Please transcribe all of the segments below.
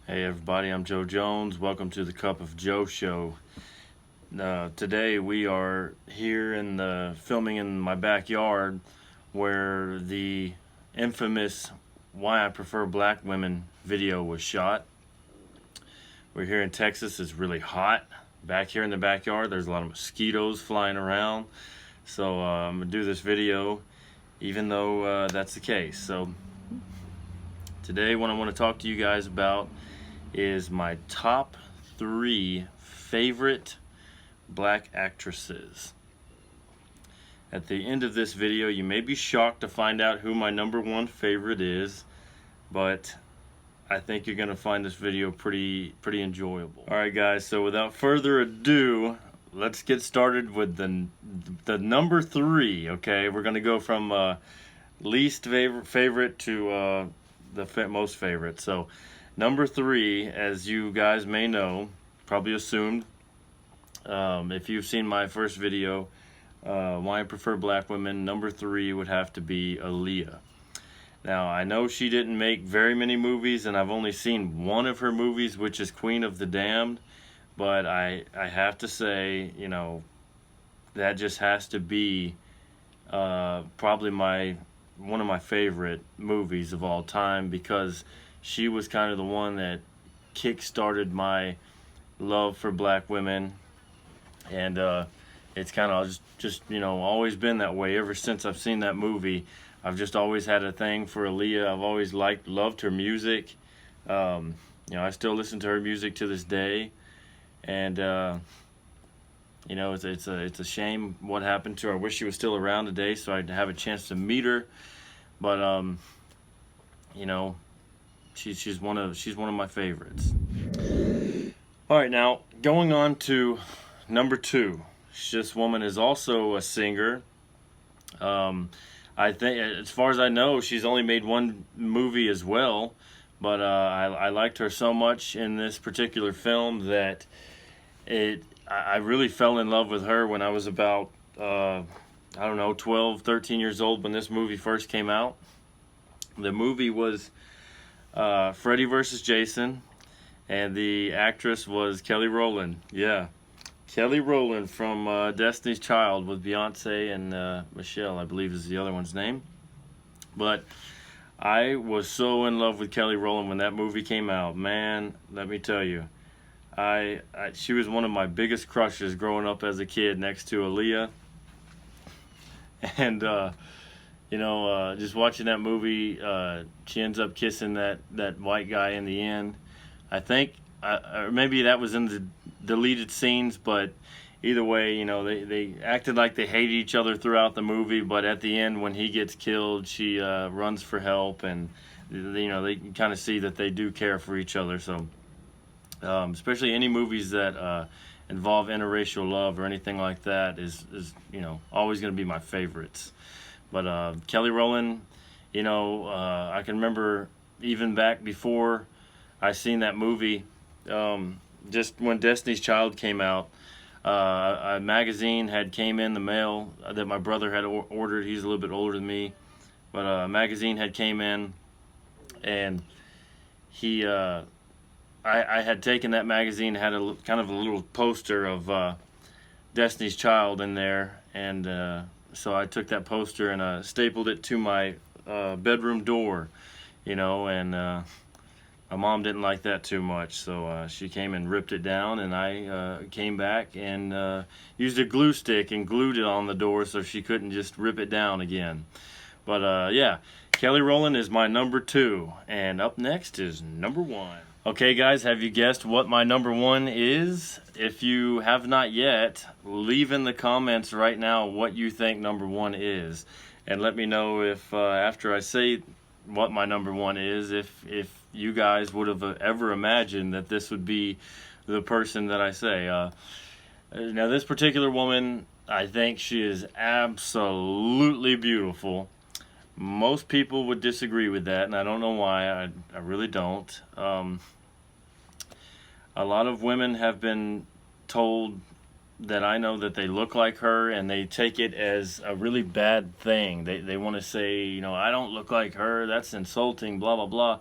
Hey everybody, I'm Joe Jones. Welcome to the Cup of Joe show. Today we are here filming in my backyard where the infamous Why I Prefer Black Women video was shot. We're here in Texas. It's really hot. Back here in the backyard there's a lot of mosquitoes flying around. So I'm going to do this video even though that's the case. So today what I want to talk to you guys about is my top 3 favorite black actresses. At the end of this video, you may be shocked to find out who my number 1 favorite is, but I think you're going to find this video pretty enjoyable. Alright guys, so without further ado, let's get started with the number 3, okay? We're going to go from least favorite to the most favorite. So number 3, as you guys may know, probably assumed, if you've seen my first video, Why I Prefer Black Women, number 3 would have to be Aaliyah. Now, I know she didn't make very many movies, and I've only seen one of her movies, which is Queen of the Damned, but I have to say, you know, that just has to be probably one of my favorite movies of all time, because she was kind of the one that kick-started my love for black women, and it's kind of just you know, always been that way ever since I've seen that movie. I've just always had a thing for Aaliyah. I've always loved her music. You know, I still listen to her music to this day, and you know, it's a shame what happened to her. I wish she was still around today so I'd have a chance to meet her, but you know, she's one of my favorites. All right, now going on to number 2. This woman is also a singer. I think, as far as I know, she's only made one movie as well, but I liked her so much in this particular film that I really fell in love with her when I was about I don't know, 12, 13 years old when this movie first came out. The movie was Freddy vs. Jason, and the actress was Kelly Rowland. Yeah, Kelly Rowland from Destiny's Child with Beyonce and Michelle, I believe is the other one's name. But I was so in love with Kelly Rowland when that movie came out. Man, let me tell you, she was one of my biggest crushes growing up as a kid, next to Aaliyah. And you know, just watching that movie, she ends up kissing that white guy in the end. I think, or maybe that was in the deleted scenes, but either way, you know, they acted like they hated each other throughout the movie, but at the end, when he gets killed, she runs for help, and you know, they can kind of see that they do care for each other. So, especially any movies that involve interracial love or anything like that is you know, always going to be my favorites. But Kelly Rowland, you know, I can remember even back before I seen that movie, just when Destiny's Child came out, a magazine had came in the mail that my brother had ordered. He's a little bit older than me, but a magazine had came in, and he, I had taken that magazine, had a kind of a little poster of Destiny's Child in there, and so I took that poster and stapled it to my bedroom door, you know, and my mom didn't like that too much, so she came and ripped it down, and I came back and used a glue stick and glued it on the door so she couldn't just rip it down again. But yeah, Kelly Rowland is my number 2, and up next is number 1. Okay guys, have you guessed what my number 1 is? If you have not yet, leave in the comments right now what you think number 1 is, and let me know if after I say what my number 1 is, if you guys would have ever imagined that this would be the person that I say. Now this particular woman, I think she is absolutely beautiful. Most people would disagree with that, and I don't know why. I really don't. A lot of women have been told that I know that they look like her, and they take it as a really bad thing. They want to say, you know, I don't look like her, that's insulting, blah, blah, blah.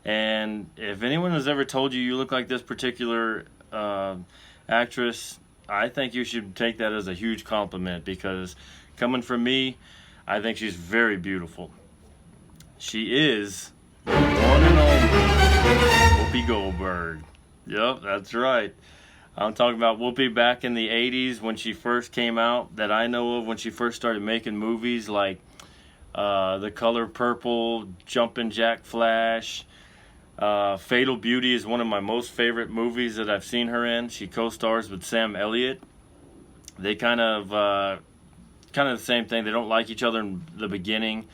And if anyone has ever told you you look like this particular actress, I think you should take that as a huge compliment, because coming from me, I think she's very beautiful. She is the one and only Whoopi Goldberg. Yep, that's right. I'm talking about Whoopi back in the 80s when she first came out, that I know of, when she first started making movies like The Color Purple, Jumpin' Jack Flash. Fatal Beauty is one of my most favorite movies that I've seen her in. She co-stars with Sam Elliott. They kind of the same thing. They don't like each other in the beginning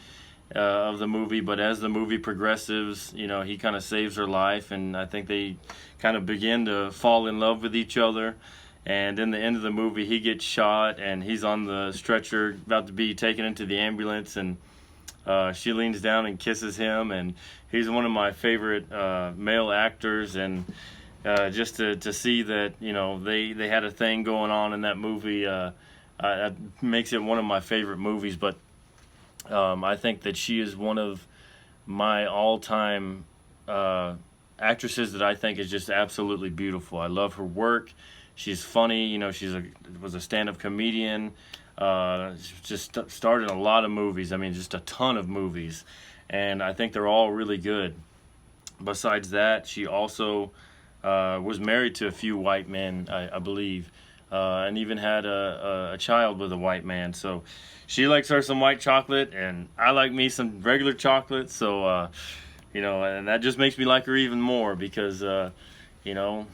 of the movie, but as the movie progresses, you know, he kind of saves her life, and I think they kind of begin to fall in love with each other. And in the end of the movie, he gets shot, and he's on the stretcher about to be taken into the ambulance, and she leans down and kisses him, and he's one of my favorite male actors. And just to see that, you know, they had a thing going on in that movie makes it one of my favorite movies. But I think that she is one of my all-time actresses that I think is just absolutely beautiful. I love her work. She's funny. You know, was a stand-up comedian. Just starred in a lot of movies. I mean, just a ton of movies. And I think they're all really good. Besides that, she also was married to a few white men, I believe. And even had a child with a white man. So she likes her some white chocolate, and I like me some regular chocolate. So, you know, and that just makes me like her even more, because, you know,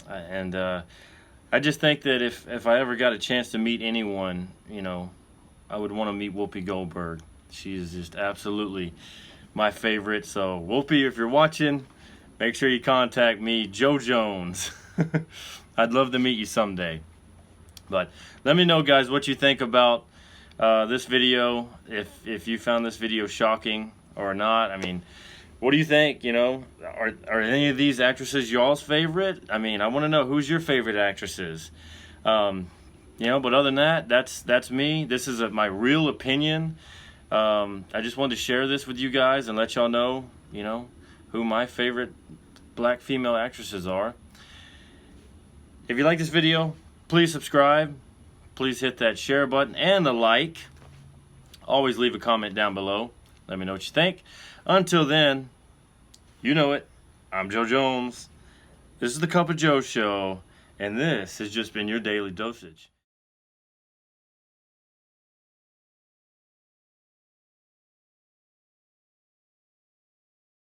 and I just think that if I ever got a chance to meet anyone, you know, I would want to meet Whoopi Goldberg. She is just absolutely my favorite. So, Whoopi, if you're watching, make sure you contact me, Joe Jones. I'd love to meet you someday. But let me know, guys, what you think about this video. If you found this video shocking or not. I mean, what do you think? You know, are any of these actresses y'all's favorite? I mean, I want to know who's your favorite actresses. You know, but other than that, that's me. This is my real opinion. I just wanted to share this with you guys and let y'all know, you know, who my favorite black female actresses are. If you like this video, please subscribe. Please hit that share button and the like. Always leave a comment down below. Let me know what you think. Until then, you know it. I'm Joe Jones. This is the Cup of Joe Show, and this has just been your daily dosage.